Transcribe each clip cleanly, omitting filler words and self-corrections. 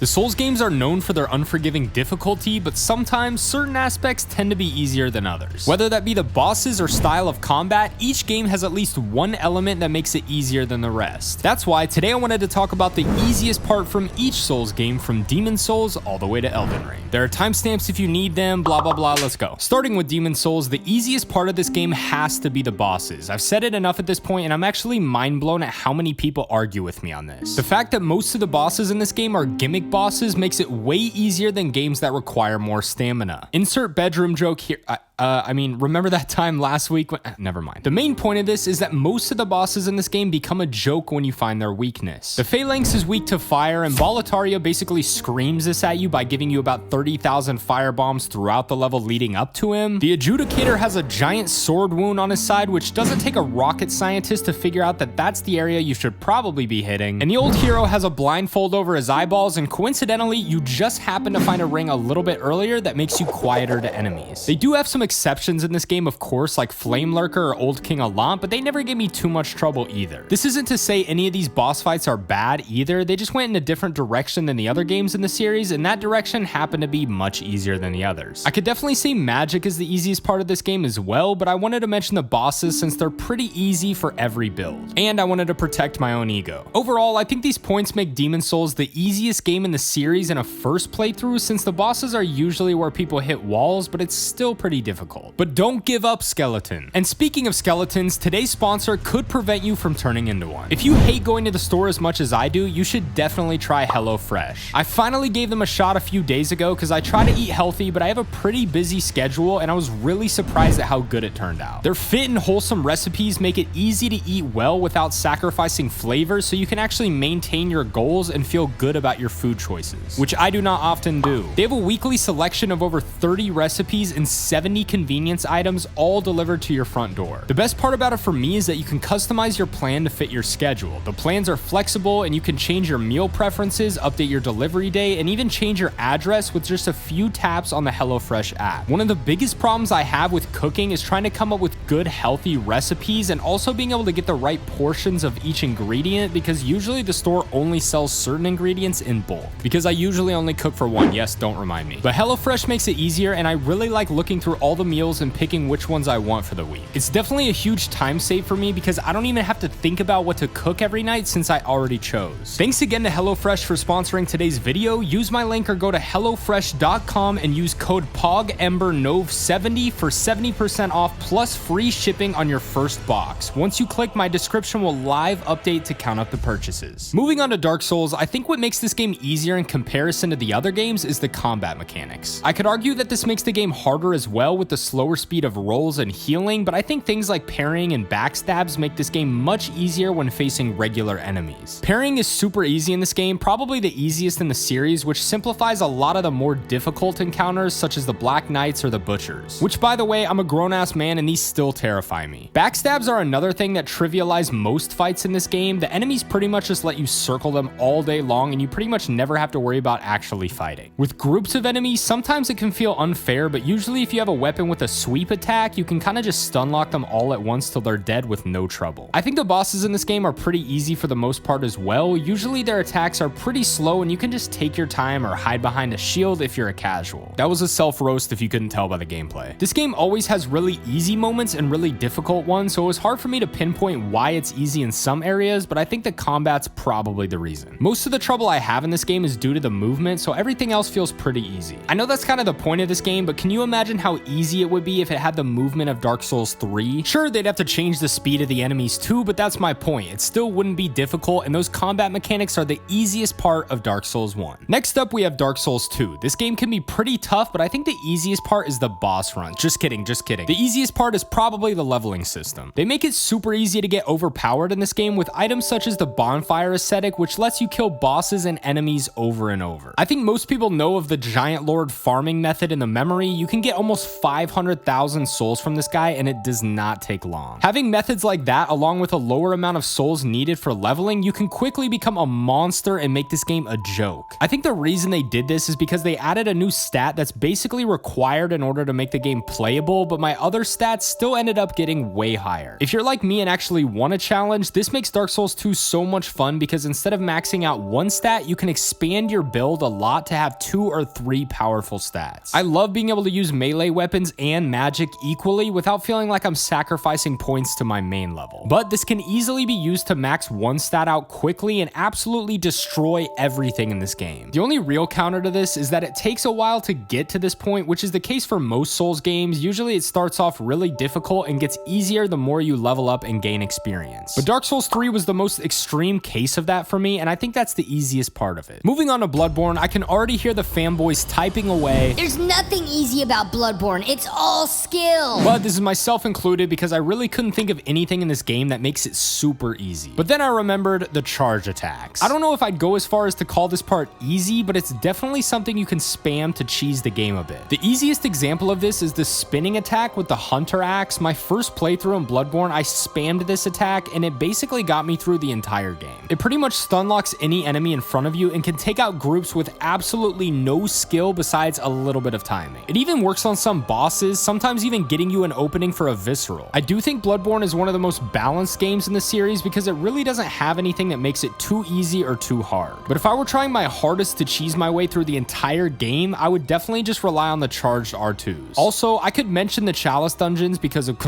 The Souls games are known for their unforgiving difficulty, but sometimes certain aspects tend to be easier than others. Whether that be the bosses or style of combat, each game has at least one element that makes it easier than the rest. That's why today I wanted to talk about the easiest part from each Souls game, from Demon Souls all the way to Elden Ring. There are timestamps if you need them, blah blah blah, let's go. Starting with Demon Souls, the easiest part of this game has to be the bosses. I've said it enough at this point, and I'm actually mind blown at how many people argue with me on this. The fact that most of the bosses in this game are gimmick bosses makes it way easier than games that require more stamina. Insert bedroom joke here. I mean, remember that time last week when, never mind. The main point of this is that most of the bosses in this game become a joke when you find their weakness. The Phalanx is weak to fire, and Boletaria basically screams this at you by giving you about 30,000 fire bombs throughout the level leading up to him. The Adjudicator has a giant sword wound on his side, which doesn't take a rocket scientist to figure out that that's the area you should probably be hitting. And the old hero has a blindfold over his eyeballs, and coincidentally, you just happen to find a ring a little bit earlier that makes you quieter to enemies. They do have some exceptions in this game, of course, like Flame Lurker or Old King Alant, but they never gave me too much trouble either. This isn't to say any of these boss fights are bad either, they just went in a different direction than the other games in the series, and that direction happened to be much easier than the others. I could definitely say magic is the easiest part of this game as well, but I wanted to mention the bosses since they're pretty easy for every build, and I wanted to protect my own ego. Overall, I think these points make Demon Souls the easiest game in the series in a first playthrough, since the bosses are usually where people hit walls, but it's still pretty difficult. But don't give up, skeleton. And speaking of skeletons, today's sponsor could prevent you from turning into one. If you hate going to the store as much as I do, you should definitely try HelloFresh. I finally gave them a shot a few days ago because I try to eat healthy, but I have a pretty busy schedule, and I was really surprised at how good it turned out. Their fit and wholesome recipes make it easy to eat well without sacrificing flavor, so you can actually maintain your goals and feel good about your food choices, which I do not often do. They have a weekly selection of over 30 recipes and 70 convenience items, all delivered to your front door. The best part about it for me is that you can customize your plan to fit your schedule. The plans are flexible, and you can change your meal preferences, update your delivery day, and even change your address with just a few taps on the HelloFresh app. One of the biggest problems I have with cooking is trying to come up with good, healthy recipes, and also being able to get the right portions of each ingredient, because usually the store only sells certain ingredients in bulk. Because I usually only cook for one, yes, don't remind me. But HelloFresh makes it easier, and I really like looking through all the meals and picking which ones I want for the week. It's definitely a huge time save for me because I don't even have to think about what to cook every night since I already chose. Thanks again to HelloFresh for sponsoring today's video. Use my link or go to hellofresh.com and use code POGEMBERNOVE70 for 70% off plus free shipping on your first box. Once you click, my description will live update to count up the purchases. Moving on to Dark Souls, I think what makes this game easier in comparison to the other games is the combat mechanics. I could argue that this makes the game harder as well with the slower speed of rolls and healing, but I think things like parrying and backstabs make this game much easier when facing regular enemies. Parrying is super easy in this game, probably the easiest in the series, which simplifies a lot of the more difficult encounters such as the Black Knights or the Butchers, which by the way, I'm a grown-ass man and these still terrify me. Backstabs are another thing that trivialize most fights in this game. The enemies pretty much just let you circle them all day long, and you pretty much never have to worry about actually fighting. With groups of enemies, sometimes it can feel unfair, but usually if you have a weapon with a sweep attack, you can kind of just stun lock them all at once till they're dead with no trouble. I think the bosses in this game are pretty easy for the most part as well. Usually their attacks are pretty slow, and you can just take your time or hide behind a shield if you're a casual. That was a self-roast if you couldn't tell by the gameplay. This game always has really easy moments and really difficult ones, so it was hard for me to pinpoint why it's easy in some areas, but I think the combat's probably the reason. Most of the trouble I have in this game is due to the movement, so everything else feels pretty easy. I know that's kind of the point of this game, but can you imagine how easy it would be if it had the movement of Dark Souls 3? Sure, they'd have to change the speed of the enemies too, but that's my point. It still wouldn't be difficult, and those combat mechanics are the easiest part of Dark Souls 1. Next up, we have Dark Souls 2. This game can be pretty tough, but I think the easiest part is the boss run. Just kidding, just kidding. The easiest part is probably the leveling system. They make it super easy to get overpowered in this game with items such as the bonfire aesthetic, which lets you kill bosses and enemies over and over. I think most people know of the Giant Lord farming method in the memory. You can get almost 500,000 souls from this guy, and it does not take long. Having methods like that, along with a lower amount of souls needed for leveling, you can quickly become a monster and make this game a joke. I think the reason they did this is because they added a new stat that's basically required in order to make the game playable, but my other stats still ended up getting way higher. If you're like me and actually want a challenge, this makes Dark Souls 2 so much fun because instead of maxing out one stat, you can expand your build a lot to have 2 or 3 powerful stats. I love being able to use melee weapons and magic equally without feeling like I'm sacrificing points to my main level. But this can easily be used to max one stat out quickly and absolutely destroy everything in this game. The only real counter to this is that it takes a while to get to this point, which is the case for most Souls games. Usually it starts off really difficult and gets easier the more you level up and gain experience. But Dark Souls 3 was the most extreme case of that for me, and I think that's the easiest part of it. Moving on to Bloodborne, I can already hear the fanboys typing away. There's nothing easy about Bloodborne, it's all skill. But this is myself included because I really couldn't think of anything in this game that makes it super easy. But then I remembered the charge attacks. I don't know if I'd go as far as to call this part easy, but it's definitely something you can spam to cheese the game a bit. The easiest example of this is the spinning attack with the Hunter Axe. My first playthrough in Bloodborne, I spammed this attack and it basically got me through the entire game. It pretty much stun locks any enemy in front of you and can take out groups with absolutely no skill besides a little bit of timing. It even works on some bosses, sometimes even getting you an opening for a visceral. I do think Bloodborne is one of the most balanced games in the series because it really doesn't have anything that makes it too easy or too hard. But if I were trying my hardest to cheese my way through the entire game, I would definitely just rely on the charged R2s. Also, I could mention the Chalice dungeons because of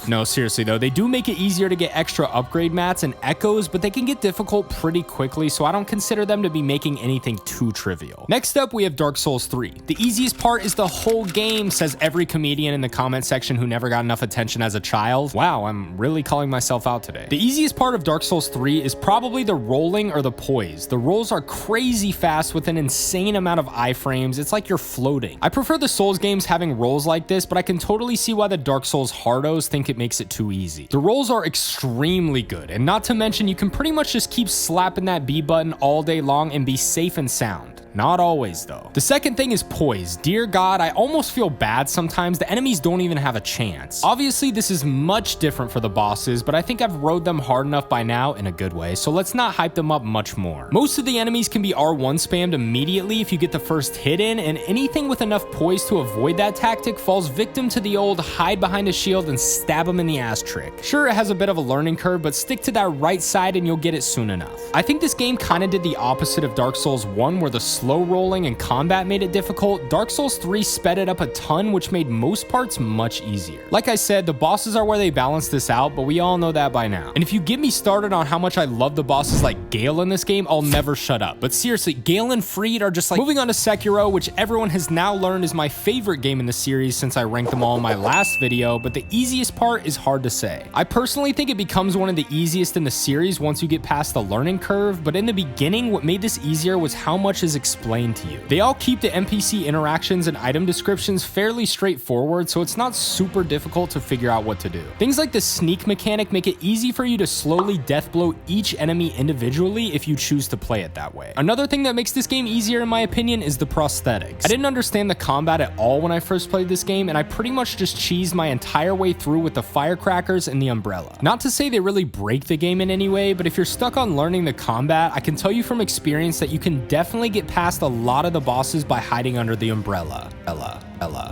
No, seriously though, they do make it easier to get extra upgrade mats and echoes, but they can get difficult pretty quickly, so I don't consider them to be making anything too trivial. Next up, we have Dark Souls 3. The easiest part is the whole game, says every comedian in the comment section who never got enough attention as a child. Wow, I'm really calling myself out today. The easiest part of Dark Souls 3 is probably the rolling or the poise. The rolls are crazy fast with an insane amount of iframes. It's like you're floating. I prefer the Souls games having rolls like this, but I can totally see why the Dark Souls hardos think it makes it too easy. The rolls are extremely good, and not to mention you can pretty much just keep slapping that B button all day long and be safe and sound. Not always though. The second thing is poise. Dear God, I almost feel bad sometimes. The enemies don't even have a chance. Obviously, this is much different for the bosses, but I think I've rode them hard enough by now in a good way, so let's not hype them up much more. Most of the enemies can be R1 spammed immediately if you get the first hit in, and anything with enough poise to avoid that tactic falls victim to the old hide behind a shield and stab him in the ass trick. Sure, it has a bit of a learning curve, but stick to that right side and you'll get it soon enough. I think this game kind of did the opposite of Dark Souls 1, where the slow rolling and combat made it difficult. Dark Souls 3 sped it up a ton, which made most parts much easier. Like I said, the bosses are where they balance this out, but we all know that by now. And if you get me started on how much I love the bosses like Gale in this game, I'll never shut up. But seriously, Gale and Freed are just like... Moving on to Sekiro, which everyone has now learned is my favorite game in the series since I ranked them all in my last video, but the easiest part is hard to say. I personally think it becomes one of the easiest in the series once you get past the learning curve, but in the beginning, what made this easier was how much is explained to you. They all keep the NPC interactions and item descriptions fairly straightforward, so it's not super difficult to figure out what to do. Things like the sneak mechanic make it easy for you to slowly death blow each enemy individually if you choose to play it that way. Another thing that makes this game easier in my opinion is the prosthetics. I didn't understand the combat at all when I first played this game, and I pretty much just cheesed my entire way through with the firecrackers and the umbrella. Not to say they really break the game in any way, but if you're stuck on learning the combat, I can tell you from experience that you can definitely get past a lot of the bosses by hiding under the umbrella.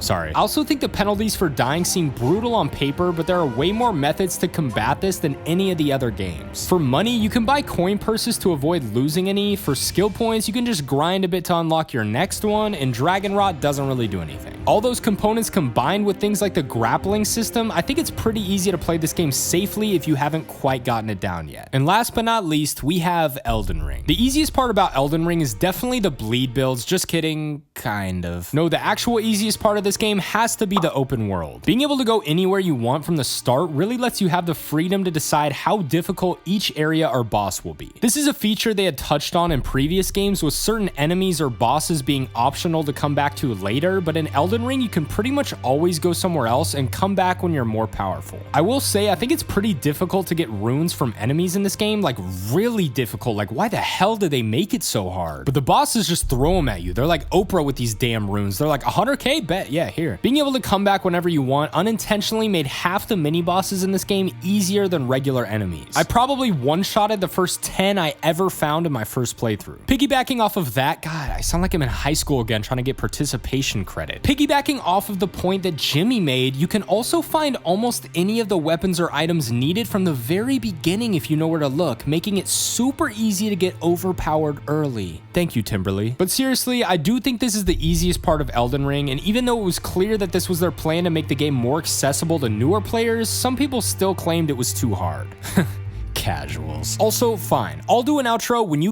Sorry. I also think the penalties for dying seem brutal on paper, but there are way more methods to combat this than any of the other games. For money, you can buy coin purses to avoid losing any. For skill points, you can just grind a bit to unlock your next one, and Dragon Rot doesn't really do anything. All those components combined with things like the grappling system, I think it's pretty easy to play this game safely if you haven't quite gotten it down yet. And last but not least, we have Elden Ring. The easiest part about Elden Ring is definitely the bleed builds. Just kidding, kind of. No, the actual easiest part of this game has to be the open world. Being able to go anywhere you want from the start really lets you have the freedom to decide how difficult each area or boss will be. This is a feature they had touched on in previous games, with certain enemies or bosses being optional to come back to later, but in Elden Ring you can pretty much always go somewhere else and come back when you're more powerful. I will say I think it's pretty difficult to get runes from enemies in this game, like really difficult. Like why the hell did they make it so hard? But the bosses just throw them at you. They're like Oprah with with these damn runes. They're like 100k, bet, yeah, here. Being able to come back whenever you want unintentionally made half the mini bosses in this game easier than regular enemies. I probably one-shotted the first 10 I ever found in my first playthrough. Piggybacking off of that, God, I sound like I'm in high school again trying to get participation credit. Piggybacking off of the point that Jimmy made, you can also find almost any of the weapons or items needed from the very beginning if you know where to look, making it super easy to get overpowered early. Thank you, Timberly. But seriously, I do think this is the easiest part of Elden Ring, and even though it was clear that this was their plan to make the game more accessible to newer players, some people still claimed it was too hard. Casuals. Also, fine. I'll do an outro when you